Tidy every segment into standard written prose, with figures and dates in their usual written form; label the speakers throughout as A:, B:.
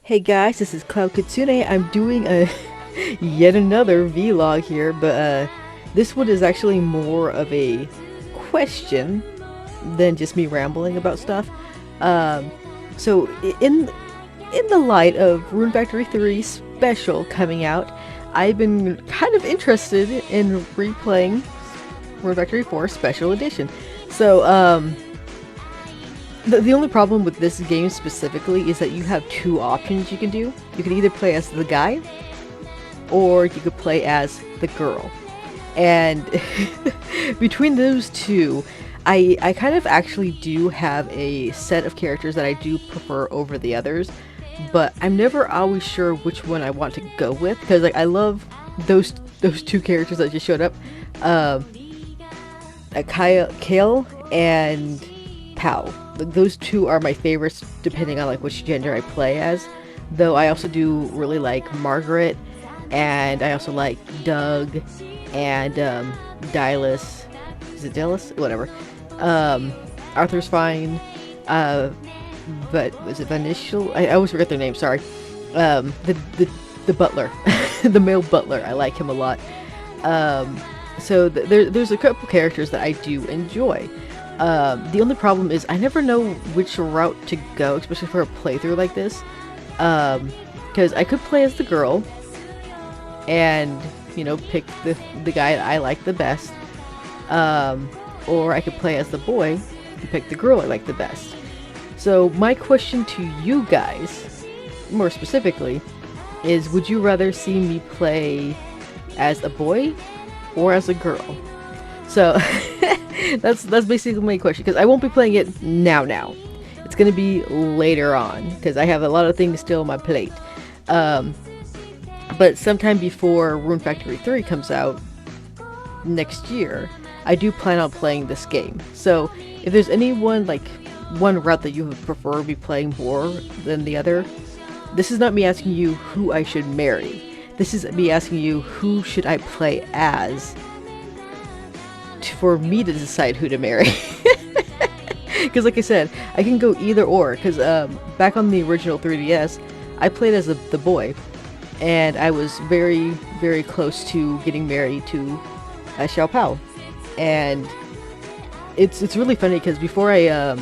A: Hey guys, this is Kitsune. I'm doing a yet another vlog here, but this one is actually more of a question than just me rambling about stuff. Um, so in the light of Rune Factory 3 Special coming out, I've been kind of interested in replaying Rune Factory 4 Special Edition. So the only problem with this game specifically is that you have two options you can do. You can either play as the guy, or you could play as the girl. And between those two, I kind of actually do have a set of characters that I do prefer over the others, but I'm never always sure which one I want to go with, because like I love those two characters that just showed up, Kale and Pow. Those two are my favorites depending on like which gender I play as. Though I also do really like Margaret, and I also like Doug and Dylas. Is it Dylas? Whatever. Arthur's fine. But was it Vanishal? I always forget their name. Sorry. The butler, the male butler. I like him a lot. So there's a couple characters that I do enjoy. The only problem is I never know which route to go, especially for a playthrough like this. Because I could play as the girl and, you know, pick the guy that I like the best. Or I could play as the boy and pick the girl I like the best. So my question to you guys, more specifically, is would you rather see me play as a boy or as a girl? So that's basically my question, because I won't be playing it now. It's gonna be later on, because I have a lot of things still on my plate. But sometime before Rune Factory 3 comes out next year, I do plan on playing this game. So if there's one route that you would prefer me playing more than the other, this is not me asking you who I should marry. This is me asking you who should I play as for me to decide who to marry. Because like I said, I can go either or, because back on the original 3DS, I played as the boy, and I was very, very close to getting married to Xiao Pao. And it's really funny, because before I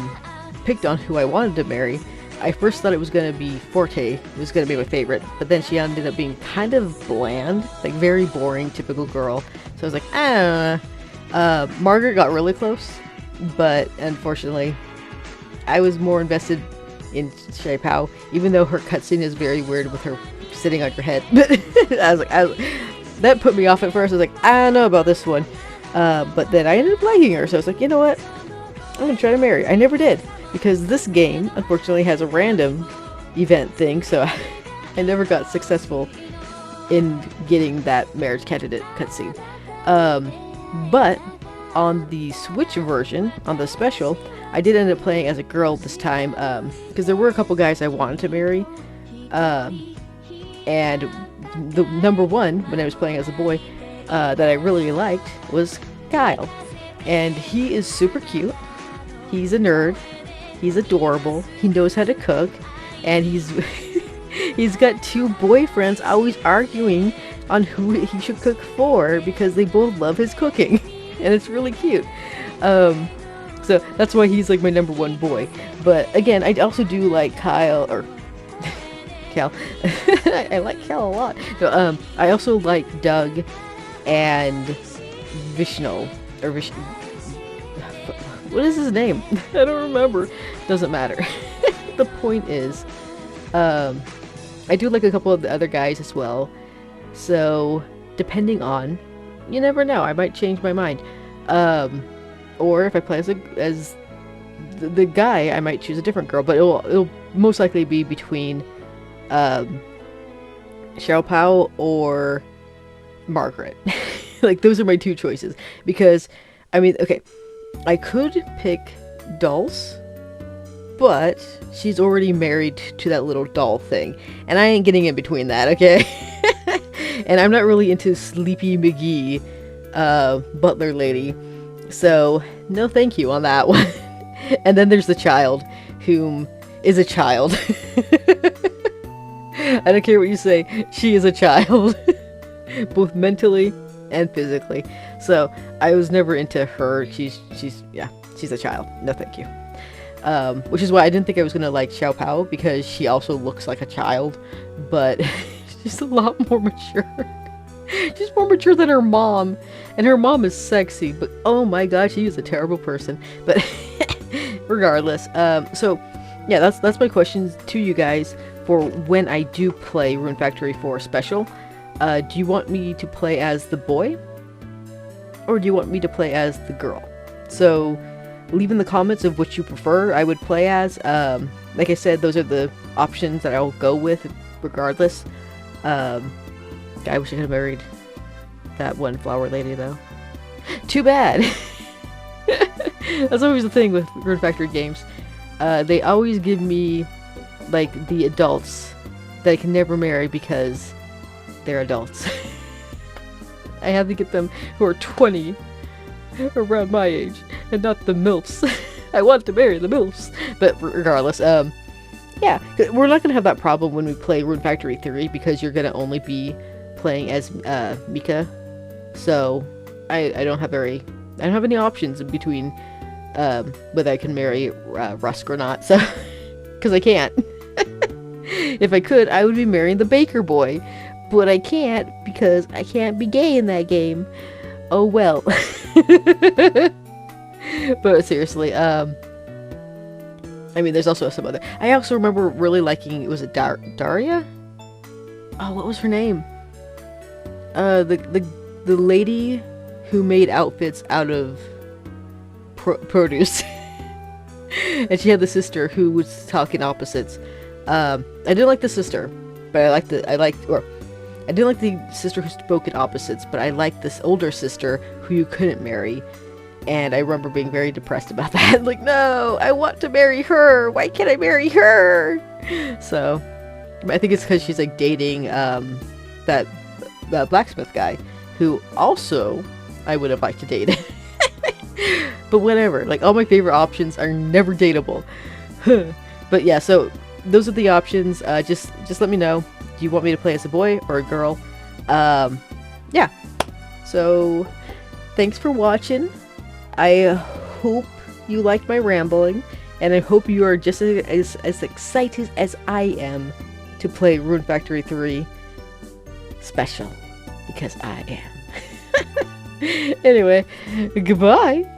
A: picked on who I wanted to marry, I first thought it was going to be Forte. It was going to be my favorite, but then she ended up being kind of bland, like very boring, typical girl. So I was like, Margaret got really close, but unfortunately, I was more invested in Xiao Pao, even though her cutscene is very weird with her sitting on your head. That put me off at first. I was like, I don't know about this one. But then I ended up liking her, so I was like, you know what? I'm gonna try to marry. I never did, because this game, unfortunately, has a random event thing, so I never got successful in getting that marriage candidate cutscene. But on the Switch version, on the special, I did end up playing as a girl this time, because there were a couple guys I wanted to marry, and the number one, when I was playing as a boy, that I really liked was Kyle. And he is super cute, he's a nerd, he's adorable, he knows how to cook, and he's got two boyfriends always arguing on who he should cook for, because they both love his cooking. And it's really cute. So that's why he's like my number one boy. But again, I also do like Kyle, or Cal. I like Cal a lot. No, I also like Doug and Vishnu, or Vishnu. What is his name? I don't remember. Doesn't matter. The point is, I do like a couple of the other guys as well. So depending on, you never know, I might change my mind. Or if I play as the guy, I might choose a different girl, but it'll most likely be between Xiao Pao or Margaret. Like, those are my two choices, because I mean, okay, I could pick Dulce, but she's already married to that little doll thing, and I ain't getting in between that, okay? And I'm not really into Sleepy McGee, butler lady, so no thank you on that one. And then there's the child, whom is a child. I don't care what you say. She is a child, both mentally and physically. So I was never into her. She's a child. No, thank you. Which is why I didn't think I was gonna like Xiao Pao, because she also looks like a child, but she's a lot more mature. She's more mature than her mom, and her mom is sexy, but oh my god, she is a terrible person. But regardless, so yeah, that's my questions to you guys for when I do play Rune Factory 4 Special. Do you want me to play as the boy, or do you want me to play as the girl? So leave in the comments of which you prefer I would play as. Like I said, those are the options that I'll go with regardless. I wish I could have married that one flower lady though. Too bad! That's always the thing with Rune Factory games. They always give me like the adults that I can never marry because they're adults. I have to get them who are 20 around my age and not the MILFs. I want to marry the MILFs. But regardless, yeah, we're not gonna have that problem when we play Rune Factory 3 because you're gonna only be playing as Mika. So I don't have any options in between whether I can marry Rusk or not. So because I can't. If I could, I would be marrying the baker boy, but I can't because I can't be gay in that game. Oh well. But seriously, I mean, there's also some other. I also remember really liking. Was it Daria? Oh, what was her name? The lady who made outfits out of produce, and she had the sister who was talking opposites. I didn't like the sister, but I didn't like the sister who spoke in opposites, but I liked this older sister who you couldn't marry. And I remember being very depressed about that. Like, no, I want to marry her. Why can't I marry her? So, I think it's because she's like dating that blacksmith guy, who also I would have liked to date. But whatever. Like, all my favorite options are never dateable. But yeah, so those are the options. Just let me know. Do you want me to play as a boy or a girl? Yeah. So, thanks for watching. I hope you liked my rambling, and I hope you are just as excited as I am to play Rune Factory 3 Special, because I am. Anyway, goodbye!